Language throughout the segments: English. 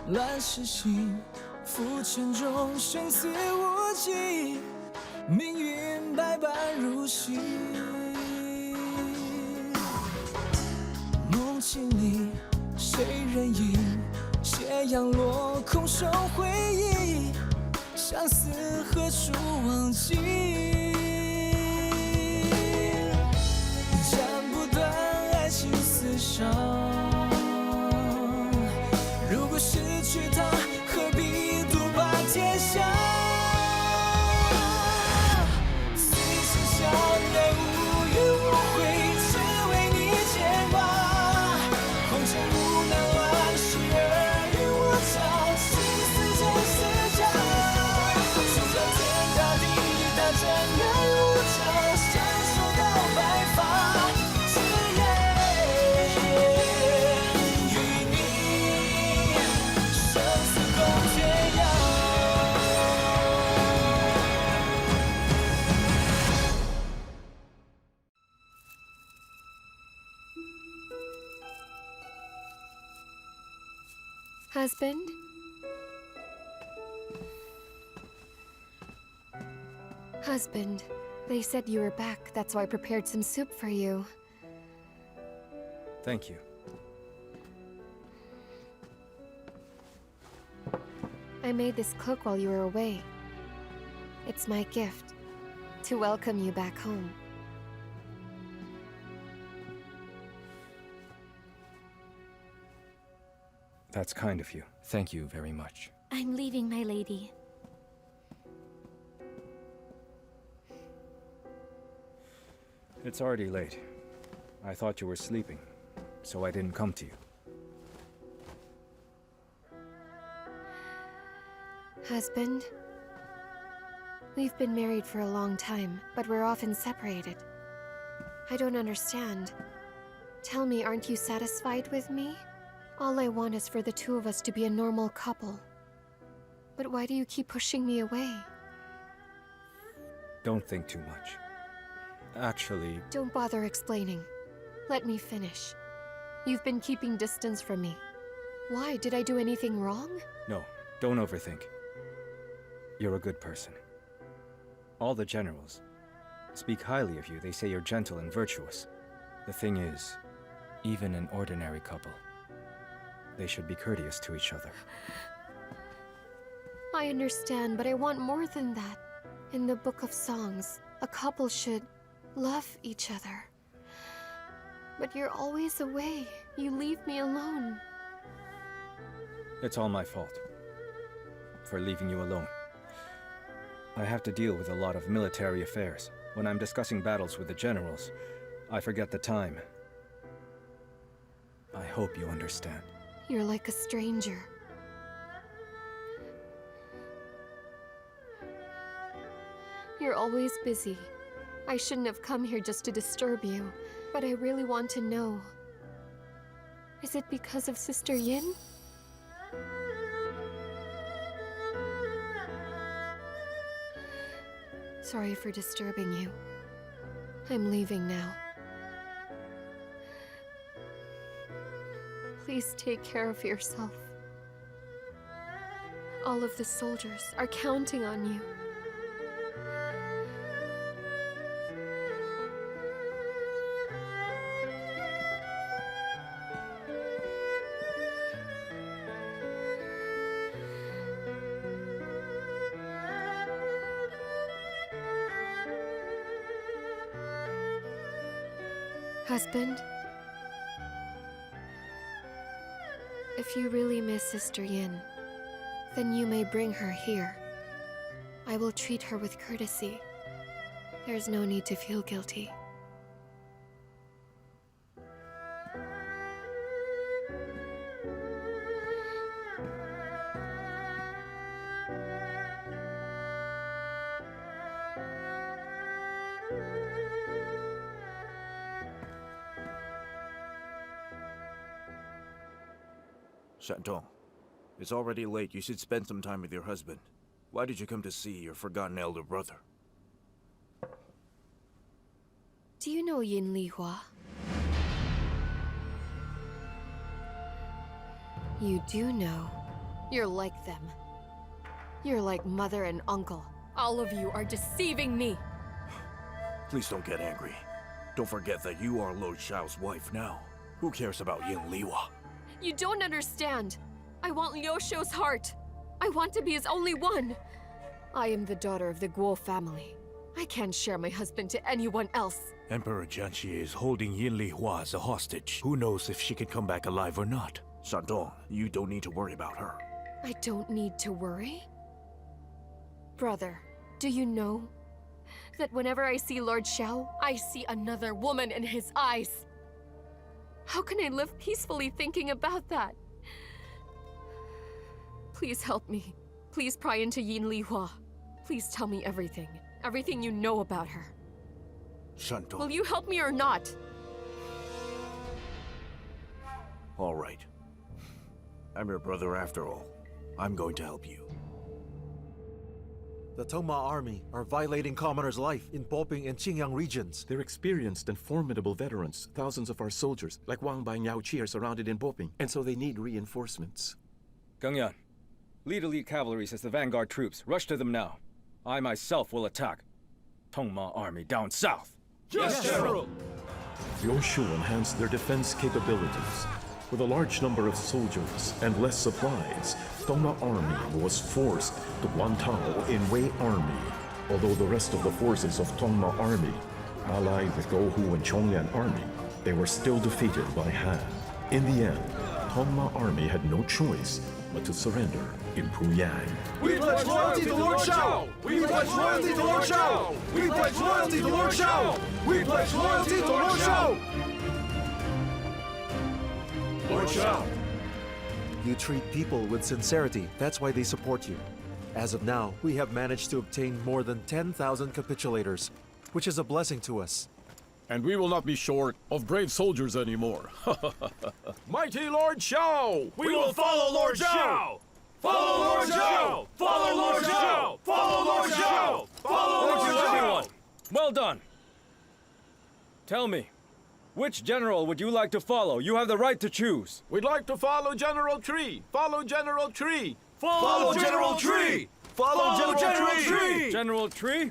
乱世心，浮沉中生死无尽，命运百般如戏。梦境里谁人影？斜阳落空收回忆，相思何处忘记？斩不断爱情丝伤。如果失去他，何必独霸天下？此生相爱无怨无悔，只为你牵挂。红尘无奈乱世尔虞我诈，心思真是假。纵然天大地大，真爱无常，相守到白发，只愿与你生死共天涯。Husband? Husband, they said you were back. That's why I prepared some soup for you. Thank you. I made this cloak while you were away. It's my gift to welcome you back home. That's kind of you. Thank you very much. I'm leaving, my lady. It's already late. I thought you were sleeping, so I didn't come to you. Husband? We've been married for a long time, but we're often separated. I don't understand. Tell me, aren't you satisfied with me? All I want is for the two of us to be a normal couple. But why do you keep pushing me away? Don't think too much. Actually... Don't bother explaining. Let me finish. You've been keeping distance from me. Why? Did I do anything wrong? No, don't overthink. You're a good person. All the generals speak highly of you. They say you're gentle and virtuous. The thing is, even an ordinary couple, they should be courteous to each other. I understand, but I want more than that. In the Book of Songs, a couple should love each other. But you're always away. You leave me alone. It's all my fault for leaving you alone. I have to deal with a lot of military affairs. When I'm discussing battles with the generals, I forget the time. I hope you understand. You're like a stranger. You're always busy. I shouldn't have come here just to disturb you, but I really want to know. Is it because of Sister Yin? Sorry for disturbing you. I'm leaving now. Please take care of yourself. All of the soldiers are counting on you. Husband? If you really miss Sister Yin, then you may bring her here. I will treat her with courtesy. There's no need to feel guilty. Shandong, it's already late. You should spend some time with your husband. Why did you come to see your forgotten elder brother? Do you know Yin Lihua? You do know You're like them. You're like mother and uncle. All of you are deceiving me. Please don't get angry. Don't forget that you are Lord Xiao's wife now. Who cares about Yin Liwa? You don't understand. I want Liu Shou's heart. I want to be his only one. I am the daughter of the Guo family. I can't share my husband to anyone else. Emperor Jianxi is holding Yin Lihua as a hostage. Who knows if she can come back alive or not? Shandong, you don't need to worry about her. I don't need to worry? Brother, do you know that whenever I see Lord Xiao, I see another woman in his eyes? How can I live peacefully thinking about that? Please help me. Please pry into Yin Lihua. Please tell me everything. Everything you know about her. Shandong. Will you help me or not? All right. I'm your brother after all. I'm going to help you. The Tongma army are violating commoners' life in Boping and Qingyang regions. They're experienced and formidable veterans. Thousands of our soldiers, like Wang Bai and Yao Qi, are surrounded in Boping, and so they need reinforcements. Gengyan, lead elite cavalry as the vanguard troops. Rush to them now. I myself will attack Tongma army down south. Yes, General! Liu Shu enhanced their defense capabilities. With a large number of soldiers and less supplies, Tongma army was forced to Guantao in Wei army. Although the rest of the forces of Tongma army allied with Gohu and Chongyan army, they were still defeated by Han. In the end, Tongma army had no choice but to surrender in Puyang. We pledge loyalty to Lord Xiao! We pledge loyalty to Lord Xiao! We pledge loyalty to Lord Xiao! We pledge loyalty to Lord Xiao! Lord Xiao! You treat people with sincerity, that's why they support you. As of now, we have managed to obtain more than 10,000 capitulators, which is a blessing to us. And we will not be short of brave soldiers anymore. Mighty Lord Xiao! We will follow Lord Xiao! Follow Lord Xiao! Follow Lord Xiao! Follow Lord Xiao! Follow Lord Xiao! Well done. Tell me, which general would you like to follow? You have the right to choose. We'd like to follow General Tree! Follow General Tree! Follow General Tree! Follow General Tree! General Tree?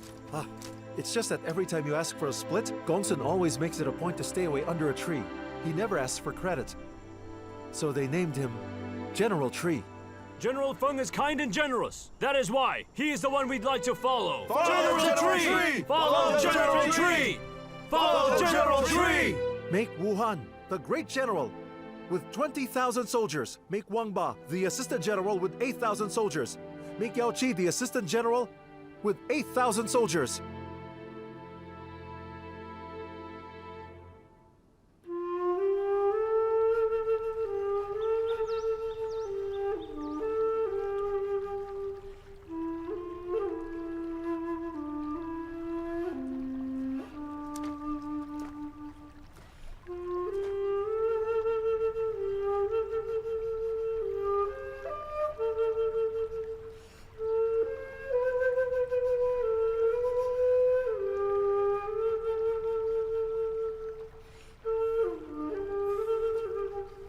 It's just that every time you ask for a split, Gongsun always makes it a point to stay away under a tree. He never asks for credit. So they named him General Tree. General Feng is kind and generous. That is why he is the one we'd like to follow. Follow General Tree! Follow General Tree! Follow General Tree! Make Wuhan the great general with 20,000 soldiers. Make Wang Ba the assistant general with 8,000 soldiers. Make Yao Qi the assistant general with 8,000 soldiers.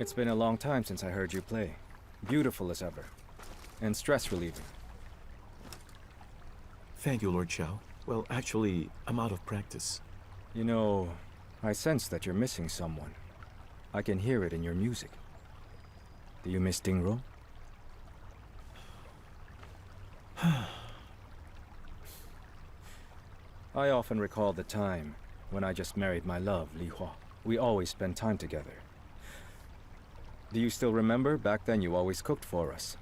It's been a long time since I heard you play. Beautiful as ever. And stress relieving. Thank you, Lord Xiao. Well, actually, I'm out of practice. You know, I sense that you're missing someone. I can hear it in your music. Do you miss Dingro? I often recall the time when I just married my love, Li Hua. We always spent time together. Do you still remember? Back then you always cooked for us.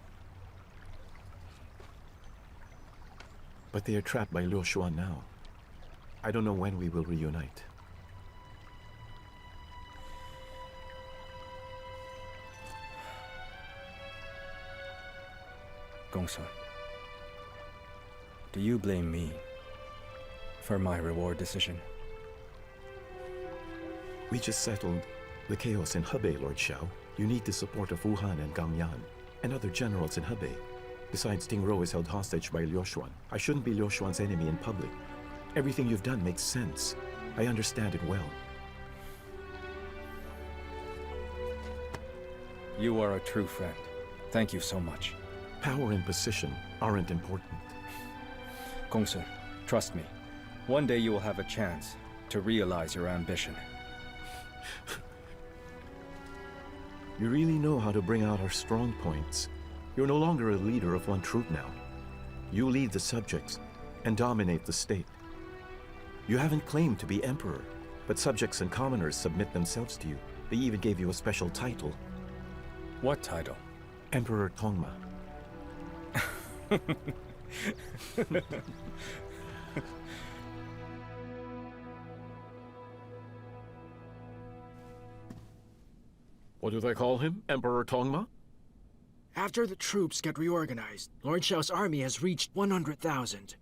But they are trapped by Liu Xuan now. I don't know when we will reunite. Gongsun, do you blame me for my reward decision? We just settled the chaos in Hebei, Lord Xiao. You need the support of Wuhan and Gangyan, and other generals in Hebei. Besides, Dingro is held hostage by Liu Xuan. I shouldn't be Liu Xuan's enemy in public. Everything you've done makes sense. I understand it well. You are a true friend. Thank you so much. Power and position aren't important. Gongsun, trust me. One day you will have a chance to realize your ambition. You really know how to bring out our strong points. You're no longer a leader of one troop now. You lead the subjects and dominate the state. You haven't claimed to be emperor, but subjects and commoners submit themselves to you. They even gave you a special title. What title? Emperor Tongma. What do they call him? Emperor Tongma? After the troops get reorganized, Lord Xiao's army has reached 100,000.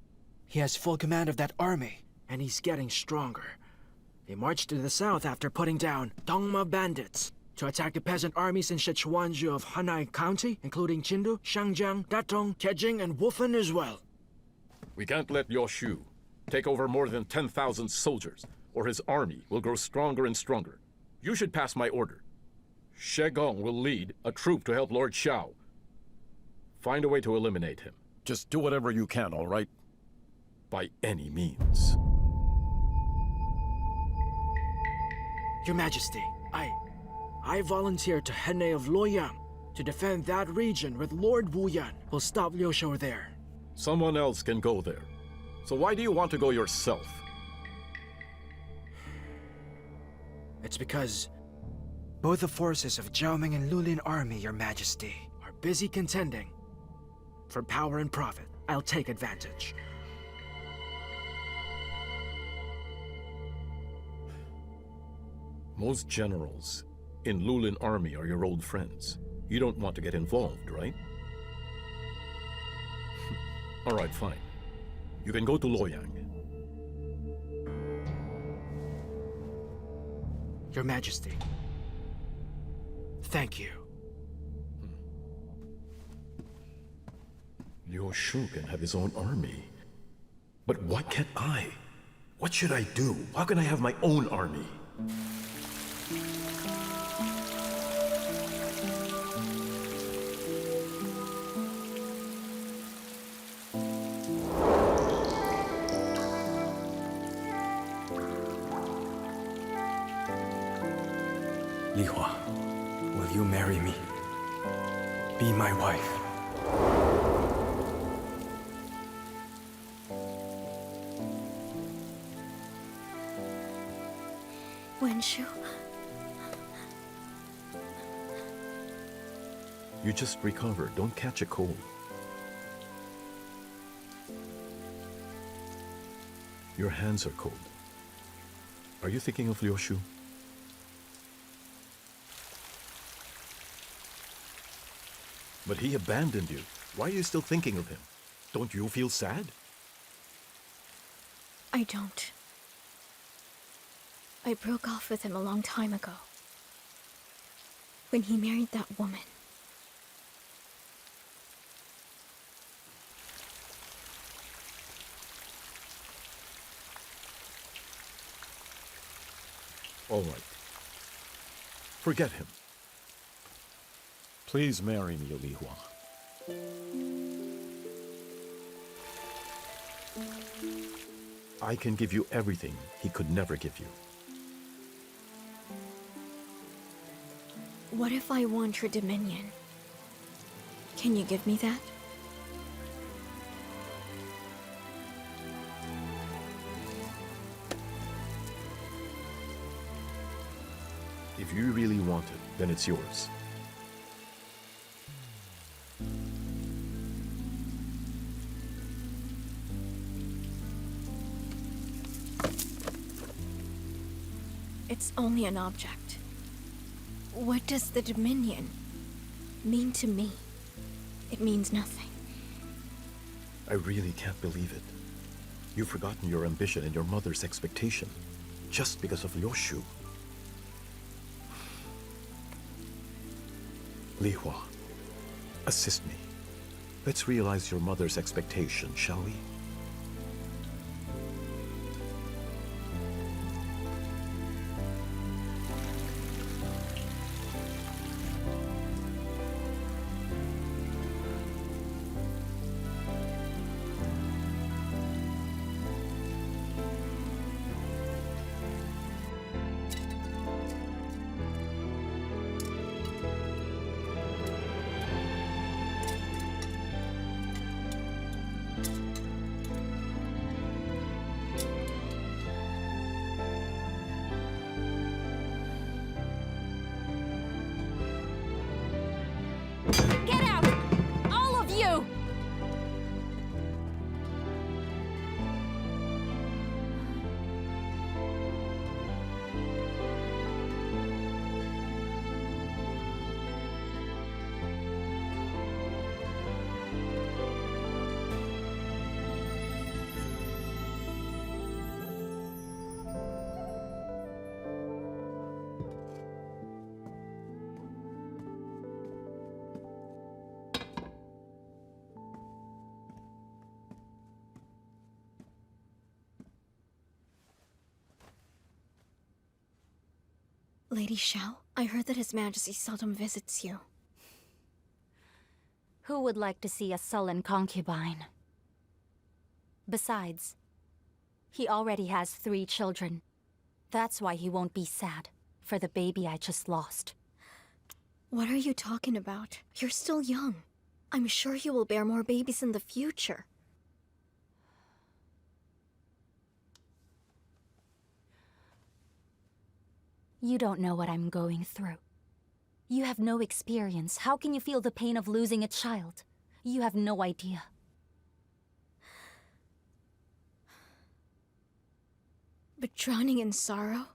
He has full command of that army, and he's getting stronger. They marched to the south after putting down Tongma bandits to attack the peasant armies in Sichuanju of Hanai County, including Qindu, Shangjiang, Datong, Kejing, and Wufan as well. We can't let Liu Shu take over more than 10,000 soldiers, or his army will grow stronger and stronger. You should pass my order. She Gong will lead a troop to help Lord Xiao. Find a way to eliminate him. Just do whatever you can, all right? By any means. Your Majesty, I volunteer to Henne of Luoyang to defend that region with Lord Wu Yan will stop Liu Shou there. Someone else can go there. So why do you want to go yourself? It's because both the forces of Zhaoming and Lulin army, Your Majesty, are busy contending. For power and profit, I'll take advantage. Most generals in Lulin army are your old friends. You don't want to get involved, right? All right, fine. You can go to Luoyang. Your Majesty, thank you. Liu Shu can have his own army. But why can't I? What should I do? How can I have my own army? Li Hua, will you marry me? Be my wife. Wenshu. You just recover. Don't catch a cold. Your hands are cold. Are you thinking of Liu Shu? But he abandoned you. Why are you still thinking of him? Don't you feel sad? I don't. I broke off with him a long time ago. When he married that woman. All right. Forget him. Please marry me, Li Hua. I can give you everything he could never give you. What if I want your dominion? Can you give me that? If you really want it, then it's yours. It's only an object. What does the dominion mean to me? It means nothing. I really can't believe it. You've forgotten your ambition and your mother's expectation, just because of Liu Shu. Li Hua, assist me. Let's realize your mother's expectation, shall we? Lady Xiao, I heard that His Majesty seldom visits you. Who would like to see a sullen concubine? Besides, he already has 3 children. That's why he won't be sad for the baby I just lost. What are you talking about? You're still young. I'm sure you will bear more babies in the future. You don't know what I'm going through. You have no experience. How can you feel the pain of losing a child? You have no idea. But drowning in sorrow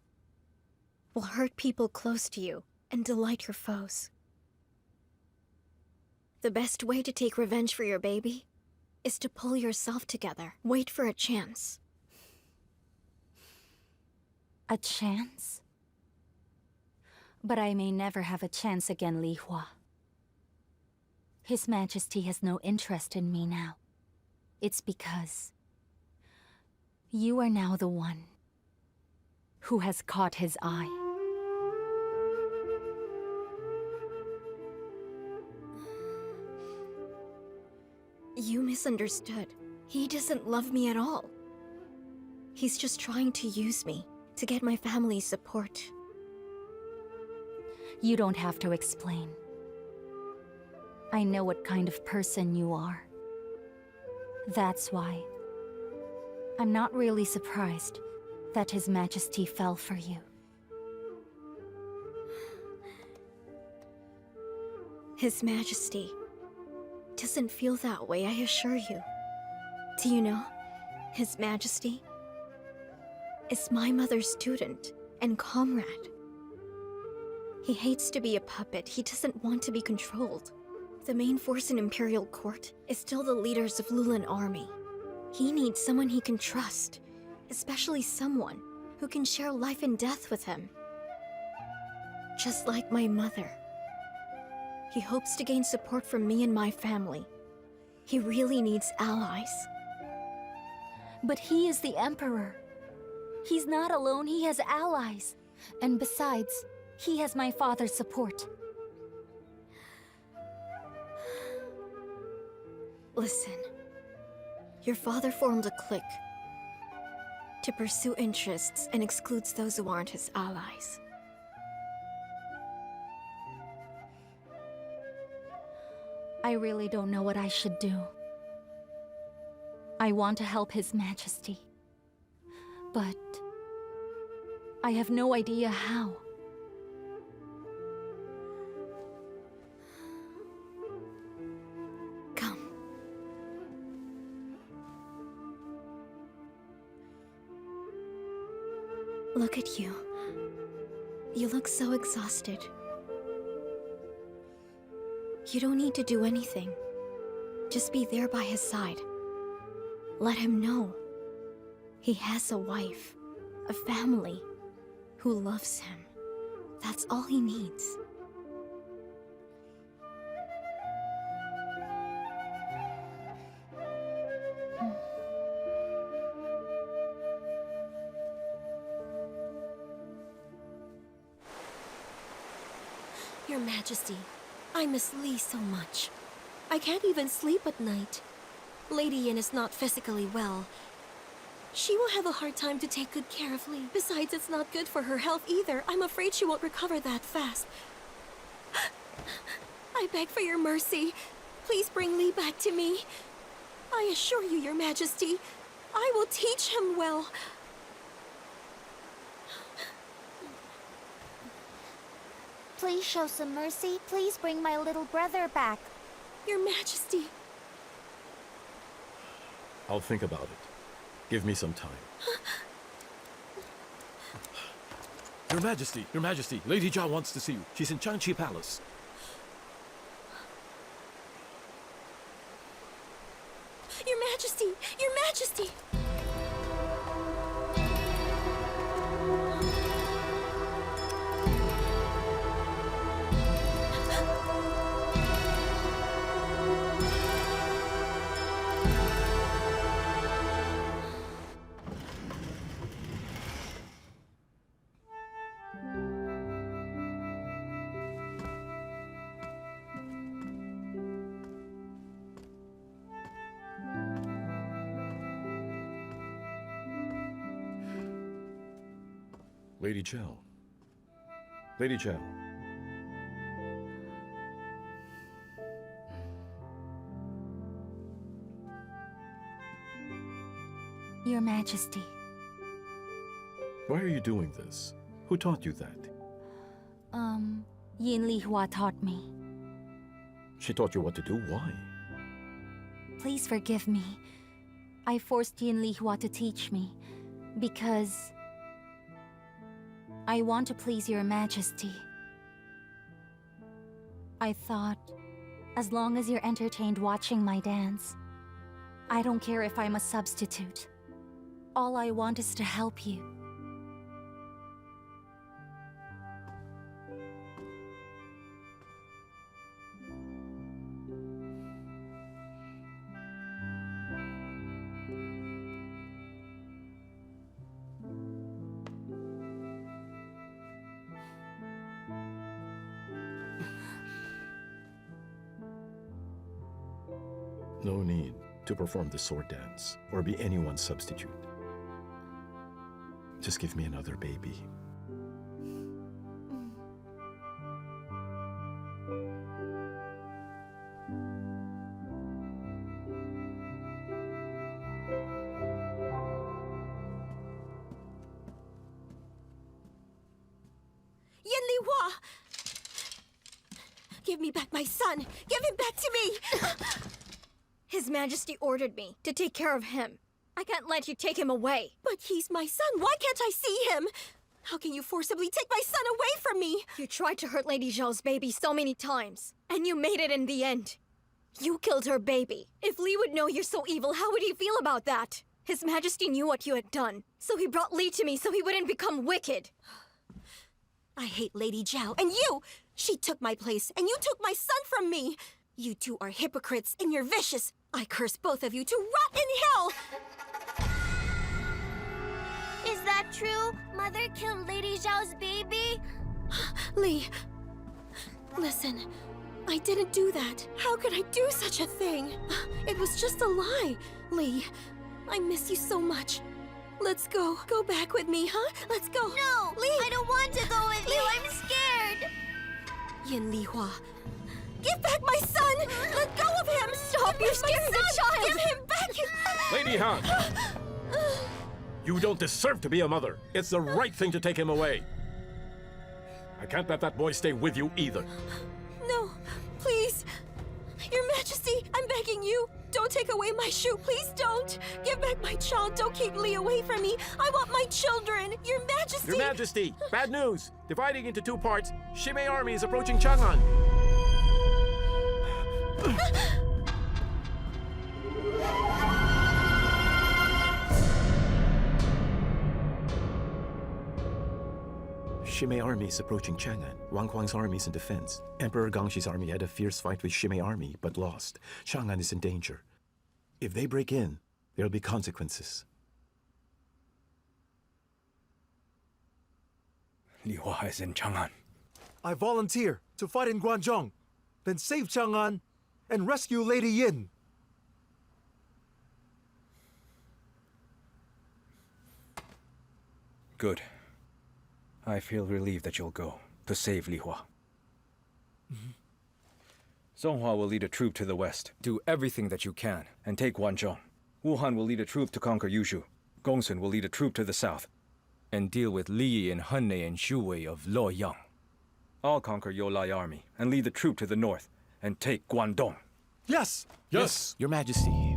will hurt people close to you and delight your foes. The best way to take revenge for your baby is to pull yourself together. Wait for a chance. A chance? But I may never have a chance again, Li Hua. His Majesty has no interest in me now. It's because you are now the one who has caught his eye. You misunderstood. He doesn't love me at all. He's just trying to use me to get my family's support. You don't have to explain. I know what kind of person you are. That's why I'm not really surprised that His Majesty fell for you. His Majesty doesn't feel that way, I assure you. Do you know, His Majesty is my mother's student and comrade. He hates to be a puppet. He doesn't want to be controlled. The main force in Imperial Court is still the leaders of Lulan Army. He needs someone he can trust, especially someone who can share life and death with him. Just like my mother. He hopes to gain support from me and my family. He really needs allies. But he is the Emperor. He's not alone, he has allies. And besides, he has my father's support. Listen, your father formed a clique to pursue interests and excludes those who aren't his allies. I really don't know what I should do. I want to help His Majesty, but I have no idea how. Come. Look at you. You look so exhausted. You don't need to do anything. Just be there by his side. Let him know he has a wife, a family, who loves him. That's all he needs. Your Majesty, I miss Li so much. I can't even sleep at night. Lady Yin is not physically well. She will have a hard time to take good care of Li. Besides, it's not good for her health either. I'm afraid she won't recover that fast. I beg for your mercy. Please bring Li back to me. I assure you, Your Majesty, I will teach him well. Please show some mercy. Please bring my little brother back. Your Majesty. I'll think about it. Give me some time. Your Majesty, Lady Jia wants to see you. She's in Changqi Palace. Your Majesty! Your Majesty! Lady Zhao. Lady Zhao. Your Majesty. Why are you doing this? Who taught you that? Yin Lihua taught me. She taught you what to do? Why? Please forgive me. I forced Yin Lihua to teach me because I want to please your Majesty. I thought, as long as you're entertained watching my dance, I don't care if I'm a substitute. All I want is to help you. No need to perform the sword dance or be anyone's substitute. Just give me another baby. Yin Lihua! Give me back my son! Give him back to me! His Majesty ordered me to take care of him. I can't let you take him away. But he's my son. Why can't I see him? How can you forcibly take my son away from me? You tried to hurt Lady Zhao's baby so many times, and you made it in the end. You killed her baby. If Li would know you're so evil, how would he feel about that? His Majesty knew what you had done, so he brought Li to me so he wouldn't become wicked. I hate Lady Zhao, and you! She took my place, and you took my son from me! You two are hypocrites, and you're vicious. I curse both of you to rot in hell! Is that true? Mother killed Lady Zhao's baby? Li, listen. I didn't do that. How could I do such a thing? It was just a lie. Li, I miss you so much. Let's go. Go back with me, huh? Let's go. No! Li! I don't want to go with you. I'm scared. Yin Lihua, give back my son! Let go of him! Stop! You're scaring the child! Give him back! Lady Han! You don't deserve to be a mother. It's the right thing to take him away. I can't let that boy stay with you either. No, please. Your Majesty, I'm begging you. Don't take away my shoe. Please don't. Give back my child. Don't keep Li away from me. I want my children. Your Majesty. Your Majesty, bad news. Dividing into two parts, Shimei army is approaching Chang'an. Shimei army is approaching Chang'an. Wang Huang's army is in defense. Emperor Gangxi's army had a fierce fight with Shimei army, but lost. Chang'an is in danger. If they break in, there'll be consequences. Lihua is in Chang'an. I volunteer to fight in Guangzhong, then save Chang'an and rescue Lady Yin. Good. I feel relieved that you'll go to save Lihua. Zonghua will lead a troop to the west. Do everything that you can and take Guangzhong. Wuhan will lead a troop to conquer Yushu. Gongsun will lead a troop to the south and deal with Li and Henne and Xu Wei of Luoyang. I'll conquer Yolai army and lead the troop to the north and take Guangdong. Yes! Yes! Your Majesty.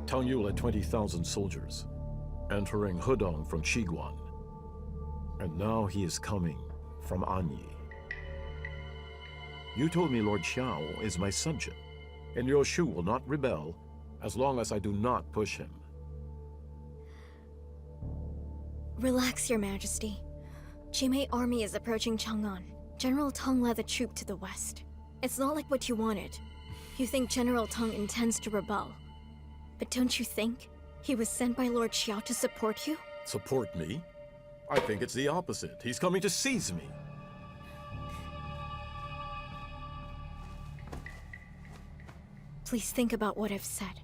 Tang Yu led 20,000 soldiers, entering Hedong from Qiguan. And now he is coming from Anyi. You told me Lord Xiao is my subject, and your Shu will not rebel as long as I do not push him. Relax, Your Majesty. Jimei army is approaching Chang'an. General Tang led the troop to the west. It's not like what you wanted. You think General Tang intends to rebel. But don't you think He was sent by Lord Xiao to support you? Support me? I think it's the opposite. He's coming to seize me. Please think about what I've said.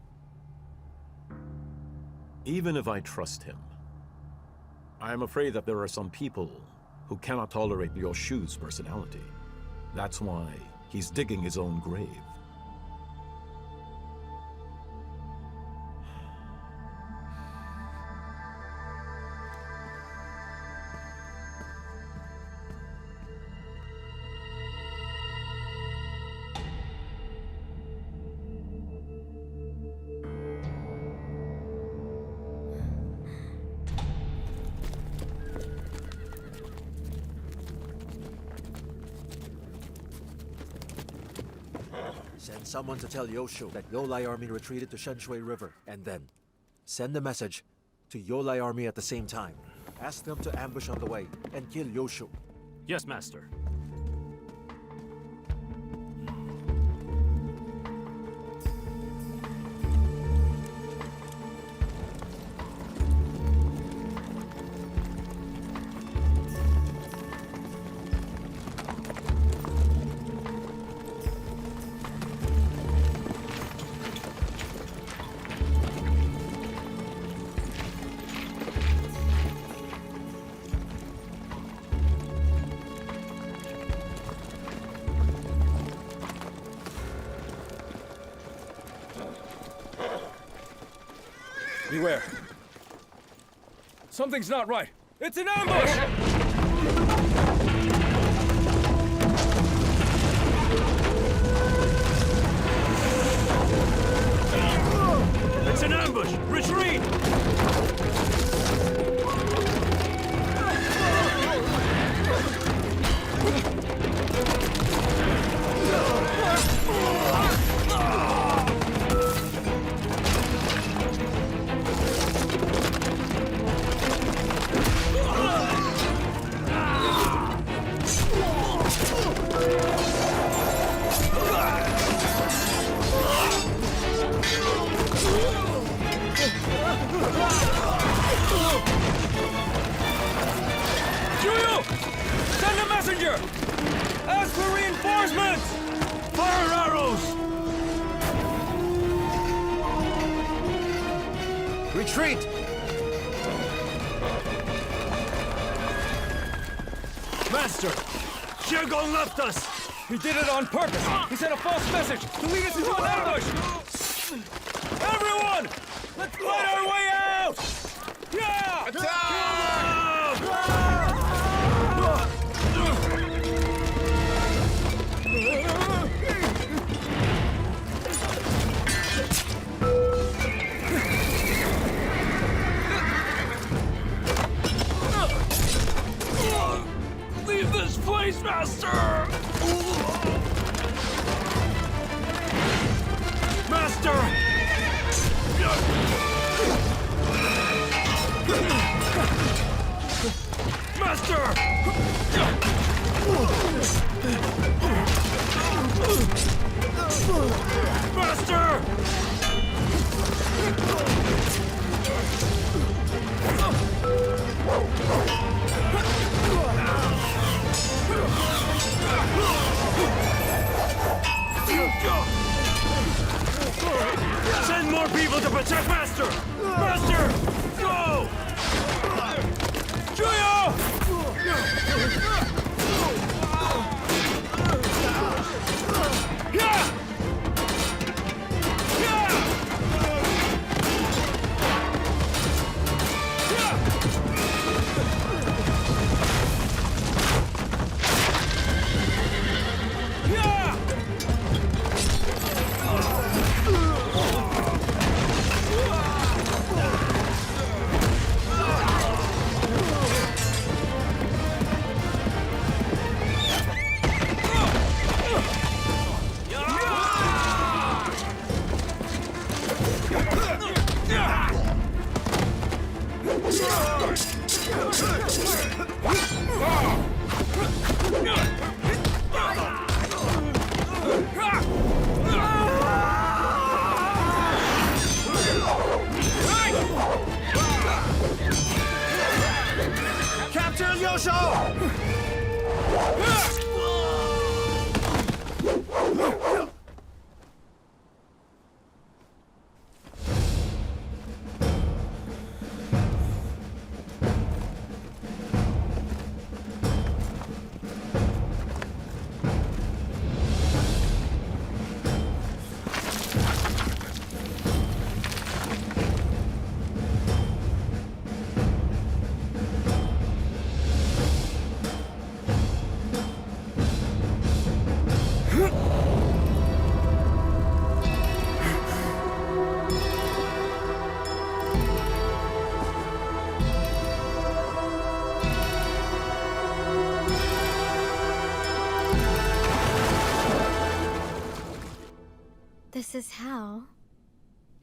Even if I trust him, I am afraid that there are some people who cannot tolerate Liu Shu's personality. That's why he's digging his own grave. Send someone to tell Yoshu that Yolai army retreated to Shenshui River, and then send a message to Yolai army at the same time. Ask them to ambush on the way and kill Yoshu. Yes, Master. Beware. Something's not right. It's an ambush! It's an ambush! Retreat! Send a messenger! Ask for reinforcements! Fire arrows! Retreat! Master! Xie Gong left us! He did it on purpose! He sent a false message to lead us into an ambush! Everyone! Let's fight our way out! Yeah! Leave this place, Master! Master! Master! Master! Send more people to protect Master! Master! Go! Juyo! Yeah!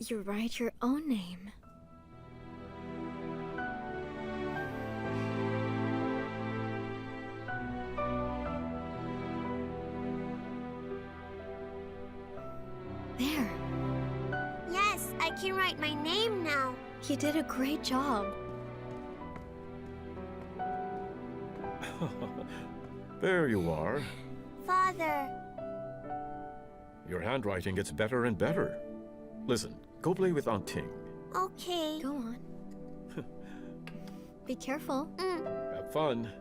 You write your own name. There. Yes, I can write my name now. You did a great job. There you are. Father. Your handwriting gets better and better. Listen, go play with Aunt Ting. Okay. Go on. Be careful. Have fun.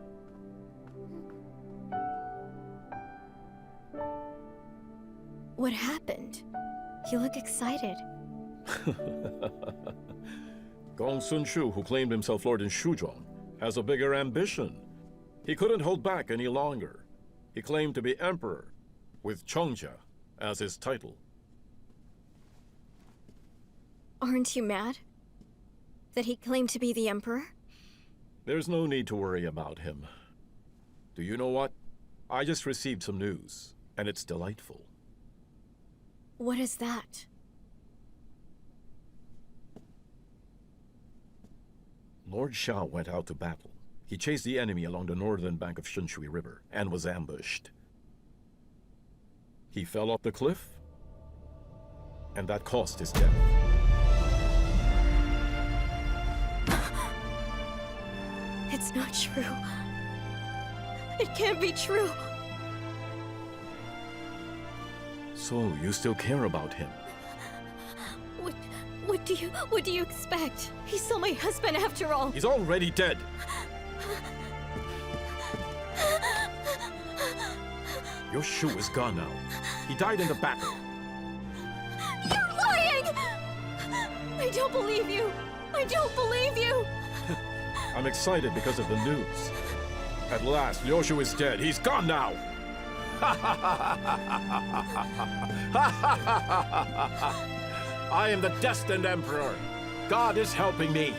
What happened? You look excited. Gong Sun Shu, who claimed himself Lord in Shuzhong, has a bigger ambition. He couldn't hold back any longer. He claimed to be emperor, with Chongjia as his title. Aren't you mad? That he claimed to be the emperor? There's no need to worry about him. Do you know what? I just received some news, and it's delightful. What is that? Lord Xiao went out to battle. He chased the enemy along the northern bank of Shunshui River and was ambushed. He fell off the cliff, and that caused his death. It's not true. It can't be true. So, you still care about him? What do you expect? He's still my husband after all. He's already dead. Your Shu is gone now. He died in the battle. You're lying! I don't believe you. I don't believe you. I'm excited because of the news. At last, Liu Shu is dead. He's gone now. I am the destined emperor. God is helping me.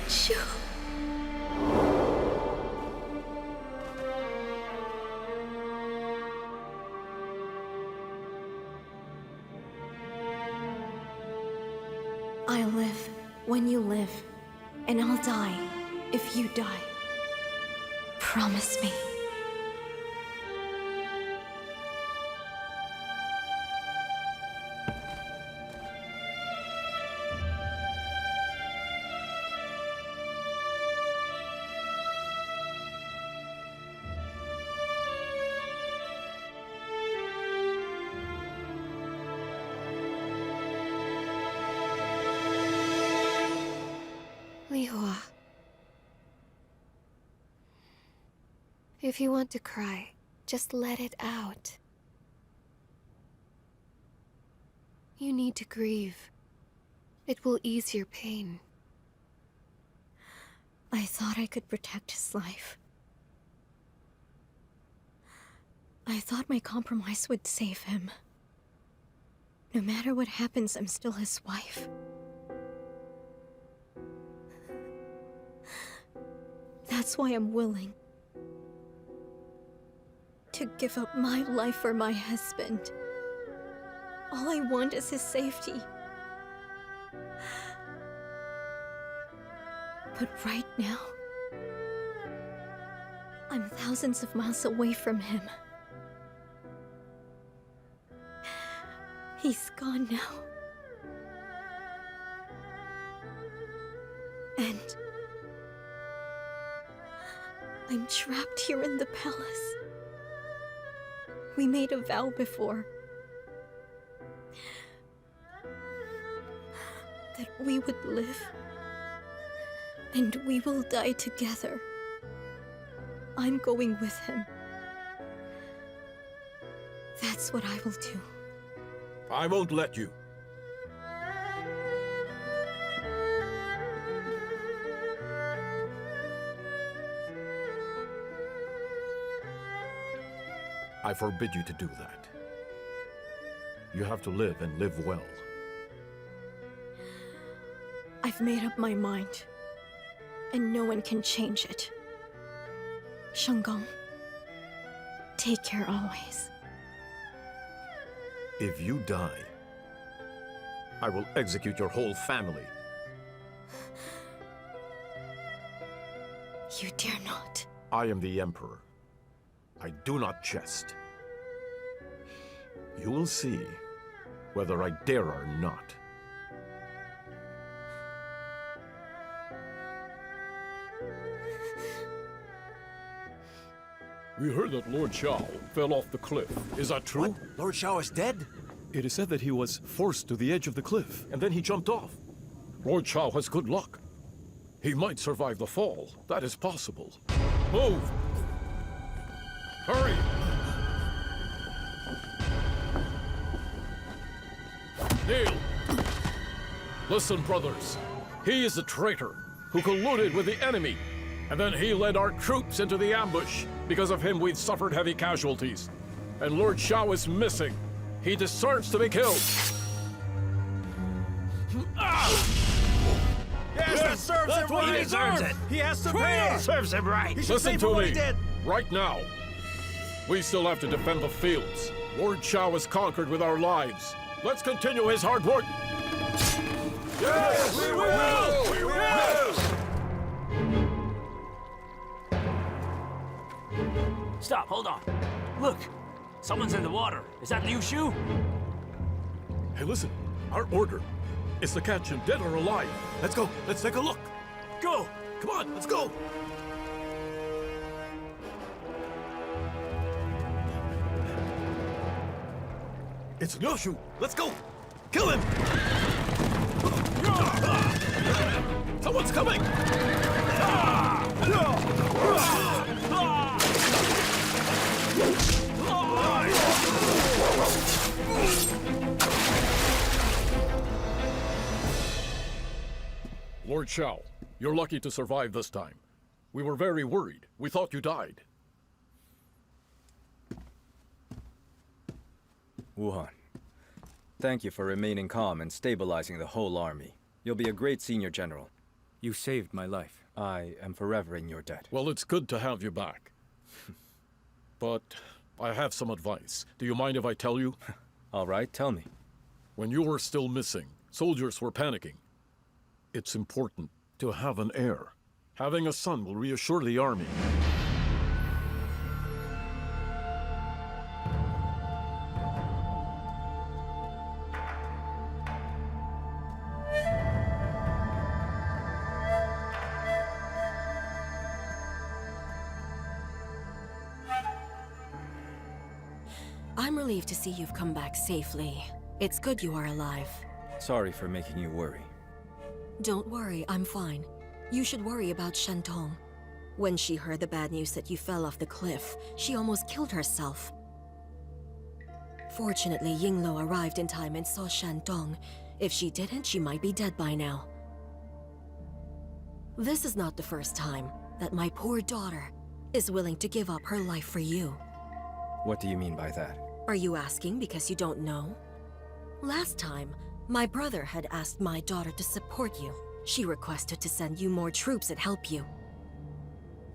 Shu. I live when you live, and I'll die if you die. Promise me. Lihua. If you want to cry, just let it out. You need to grieve. It will ease your pain. I thought I could protect his life. I thought my compromise would save him. No matter what happens, I'm still his wife. That's why I'm willing to give up my life for my husband. All I want is his safety. But right now, I'm thousands of miles away from him. He's gone now. And I'm trapped here in the palace. We made a vow before that we would live and we will die together. I'm going with him. That's what I will do. I won't let you. I forbid you to do that. You have to live and live well. I've made up my mind, and no one can change it. Shenggong, take care always. If you die, I will execute your whole family. You dare not. I am the Emperor. I do not jest. You will see whether I dare or not. We heard that Lord Xiao fell off the cliff. Is that true? What? Lord Xiao is dead? It is said that he was forced to the edge of the cliff, and then he jumped off. Lord Xiao has good luck. He might survive the fall. That is possible. Move! Hurry! Kneel! Listen, brothers. He is a traitor who colluded with the enemy, and then he led our troops into the ambush. Because of him, we've suffered heavy casualties. And Lord Xiao is missing. He deserves to be killed. Yes, that serves him right! He deserves it! He has to pay! Serves him right. He should Listen pay to for what me. he did! Right now. We still have to defend the fields. Lord Xiao is conquered with our lives. Let's continue his hard work. Yes, we will! We will! Stop, hold on. Look, someone's in the water. Is that Liu Shu? Hey, listen. Our order is to catch him dead or alive. Let's go. Let's take a look. Go! Come on, let's go. It's Liu Shu. Let's go. Kill him. Someone's coming! Lord Xiao, you're lucky to survive this time. We were very worried. We thought you died. Wuhan, thank you for remaining calm and stabilizing the whole army. You'll be a great senior general. You saved my life. I am forever in your debt. Well, it's good to have you back. But I have some advice. Do you mind if I tell you? All right, tell me. When you were still missing, soldiers were panicking. It's important to have an heir. Having a son will reassure the army. I'm relieved to see you've come back safely. It's good you are alive. Sorry for making you worry. Don't worry, I'm fine. You should worry about Shentong. When she heard the bad news that you fell off the cliff, she almost killed herself. Fortunately, Yinglo arrived in time and saw Shentong. If she didn't, she might be dead by now. This is not the first time that my poor daughter is willing to give up her life for you. What do you mean by that? Are you asking because you don't know? Last time, my brother had asked my daughter to support you. She requested to send you more troops and help you.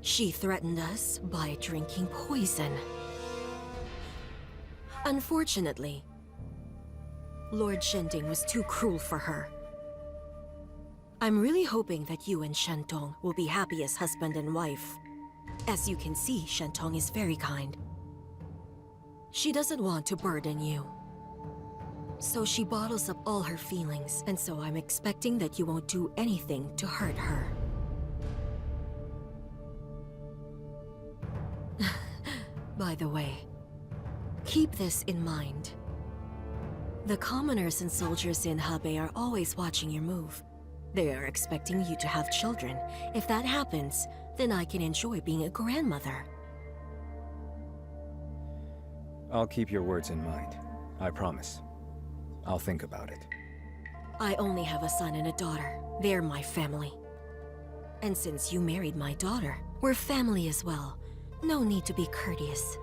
She threatened us by drinking poison. Unfortunately, Lord Shinding was too cruel for her. I'm really hoping that you and Shentong will be happy as husband and wife. As you can see, Shentong is very kind. She doesn't want to burden you. So she bottles up all her feelings, and so I'm expecting that you won't do anything to hurt her. By the way, keep this in mind. The commoners and soldiers in Hebei are always watching your move. They are expecting you to have children. If that happens, then I can enjoy being a grandmother. I'll keep your words in mind. I promise. I'll think about it. I only have a son and a daughter. They're my family. And since you married my daughter, we're family as well. No need to be courteous.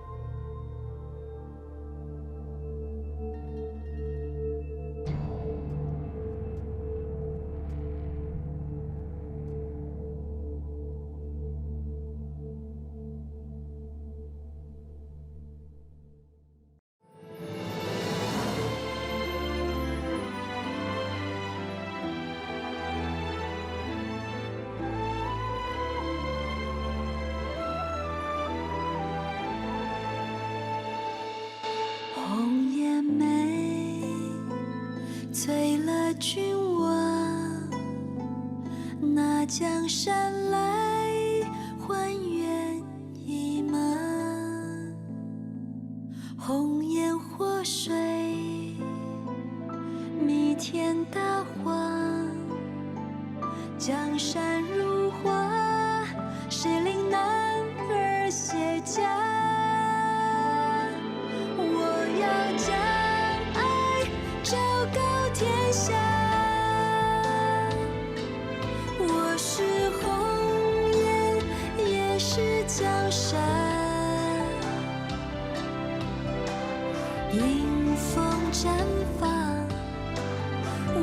江山来，还原一马。红颜祸水，弥天大荒。江山如画，谁令男儿卸甲？我要将爱昭告天下。我是红颜，也是江山。迎风绽放，我